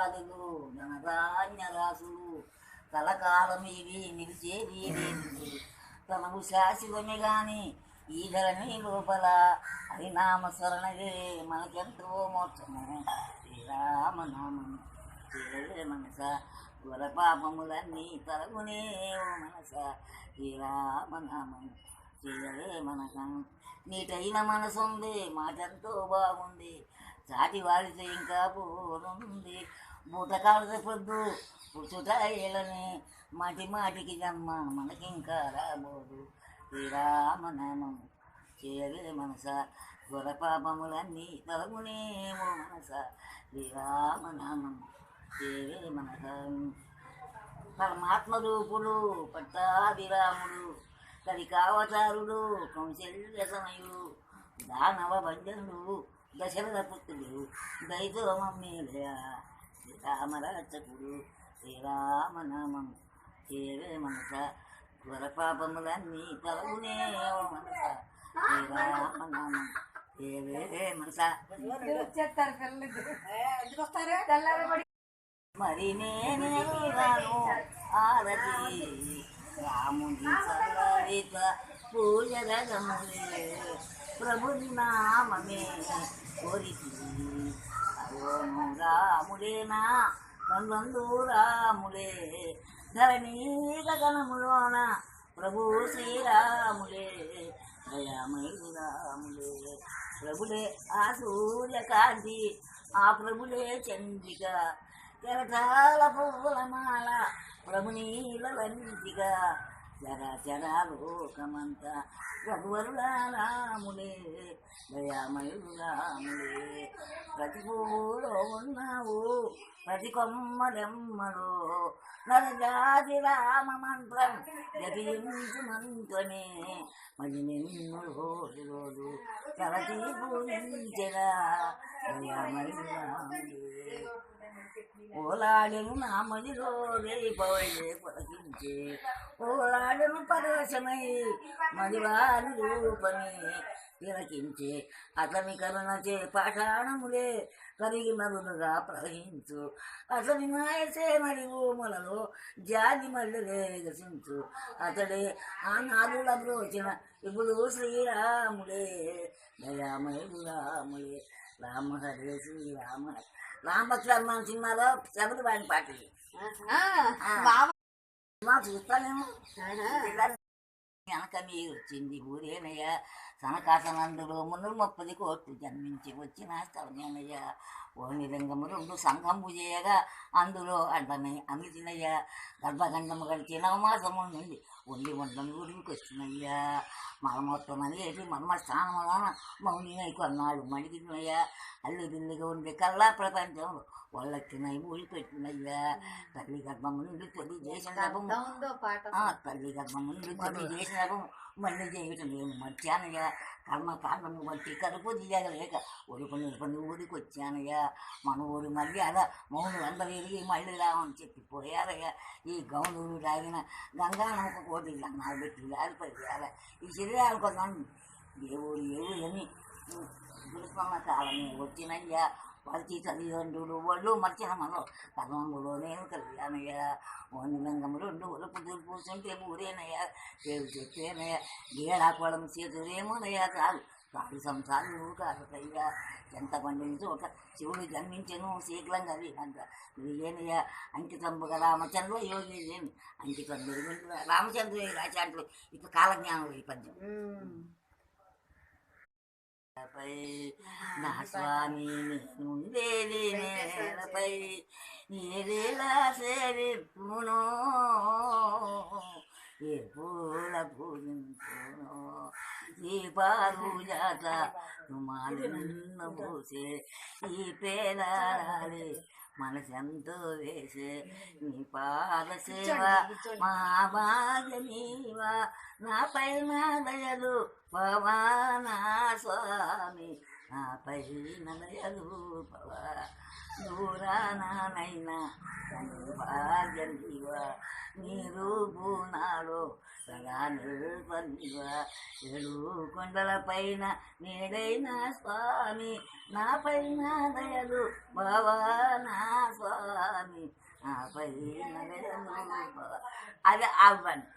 రాజులు ధనధాన్య రాసులు కలకాలం ఇవి నిలిచేది లేదు తనకు శాశ్వతమే గాని ఈ ధరణి లోపల హరినామస్మరణయే మనకెంతో మోక్షము శ్రీరామనామం చేరే మనస ఘోర పాపములన్నీ తరగునే ఓ మనస శ్రీరామనామం చేయలే మనసం నీటైన మనసుంది మాటంతో బాగుంది చాటి వాడితే ఇంకా పోనుంది బూటకాలతో పొద్దు పుచ్చుట ఏలని మాటి మాటికి జన్మ మనకింకా రాబోదు శ్రీరామనామం చేయలే మనస ఘోర పాపములన్నీ తొలగునేమో మనస శ్రీరామనామం చేయలే మనస పరమాత్మ రూపుడు పట్టాభిరాముడు కలికావతారుడు కౌశల్య సమయుడు దానవ భంజనుడు దశరథ పుత్రుడు దైతో మమ్మీలయ శ్రీరామరక్షకుడు శ్రీరామనామం చేరే మనస ఘోర పాపములన్నీ తొలగునే మనస శ్రీరామనామం చేరే మనస మరి నేనే రాను ఆరతి రాముని సలరిత పూజగములే ప్రభుని నామమే కోరితి అయోను రాముడేనా కన్నందు రాములే ధరణీ గగనములోన ప్రభు శ్రీరాములే దయామయుడు రాములే ప్రభులే ఆ సూర్యకాంతి ఆ ప్రభులే చంద్రిక కెరటాల పువ్వులమాల ప్రభునీలంచిక చరాచరాలోకమంత రఘువరుల రాములే దయామయుడు రాములే ప్రతి పువ్వులో ఉన్నావు ప్రతి కొమ్మలెమ్మలో నరజాతి రామ మంత్రం జపించు మంత్రమే మరి నిన్ను రోజు తలచి పూజించరా దయామయుడు రాములే ఓలాడను నా మదిలో రేపవే పలకించే ఓలాడను పరవశమై మదివారి రూపమే తిలకించే అతని కరుణచే పాషాణములే కరిగి నరులుగా ప్రవహించు అతని మాయసే మరి భూములలో జాతి మల్లెలే గసించు అతడే ఆ నాదుల బ్రోచిన ఇప్పుడు శ్రీరాములే దయామయుడు రాములే రామ హరే శ్రీరామ రామచర్మ సినిమాలో శబరి వాడిన పాటలు చూస్తానేమో వెనక మీరు వచ్చింది ఊరేనయ్య సనకాసనందులో 330 కోట్లు జన్మించి వచ్చిన స్థలమేనయ్య ఓ నిరంగము 2 సంఘము చేయగా అందులో అంటనే అమితినయ్య గర్భగండము గడిచి 9 మాసము నుండి ఒండి వండం ఊరికి వచ్చినయ్యా మరమొత్తమని ఏటి మర్మ స్థానములోన మౌనినై కొన్నాళ్ళు మణిగినయ్యా అల్లు దిల్లిగా ఉండే కల్లా ప్రపంచంలో వాళ్ళకినై ఊరి పెట్టినయ్యా తల్లి గర్భము నుండి తొలి చేసిన తల్లి గర్భము నుండి తొలి చేసిన మళ్ళీ చేయటం నేను మర్చానయ్యా కర్మకాండము బట్టి కడుపు తీయగలేక ఒడుకొని ఊరికి వచ్చానయ్యా మన ఊరి మళ్ళీ అలా మౌను అందరూ ఎరిగి మళ్ళీ రామని చెప్పిపోయారయ్యా ఈ గౌనులు తాగిన గంగానౌక కోటి నాకు పెట్టి ఆడిపోయారా ఈ శరీరాలు కొంత దేవుడు అని గురుకున్న కాలమే వచ్చినయ్యా పరిచి తల్లిదండ్రులు వాళ్ళు మర్చిన మనలో కర్మంలో నేను కలిగానయ్యా ఓనిలంగము 2 ఒలుపు కూర్చుంటే ఊరేనయ్యా పేరు చెప్పేనయ్యా గేడాకోవడం చేతురేమోనయ్యా చాలు కాదు సంసారాలు కాదయ్యా ఎంత పండిన చోట శివుడు జన్మించను శీఘ్రంగా అంట నువ్వేనయ్యా అంకితంబుగా రామచంద్ర యోగి లేని అంకితంబుడు రామచంద్ర రాశాంట్లు ఇప్పుడు కాలజ్ఞానం ఈ పద్యం నా స్వామి నుండేది నేలపై ఏదేలా సేవిప్పునో ఏ పూల పూజించునో ఈ పారు జాత తుమాలిన్న పోసే ఈ పేలాలి మనసెంతో వేసే నీ పాద సేవ మా భాగ్యమీవా నాపై నా దయలు పవానా స్వామి నాపై దయలు పవా దూరానైనా భాగ్యమీవా నీ రూపు నాలో సదా నిల్పనివా 7 కొండల పైన నేడైనా స్వామి నాపై నా దయలు భవానా స్వామి ఆపై నగరము అది అవ్వండి.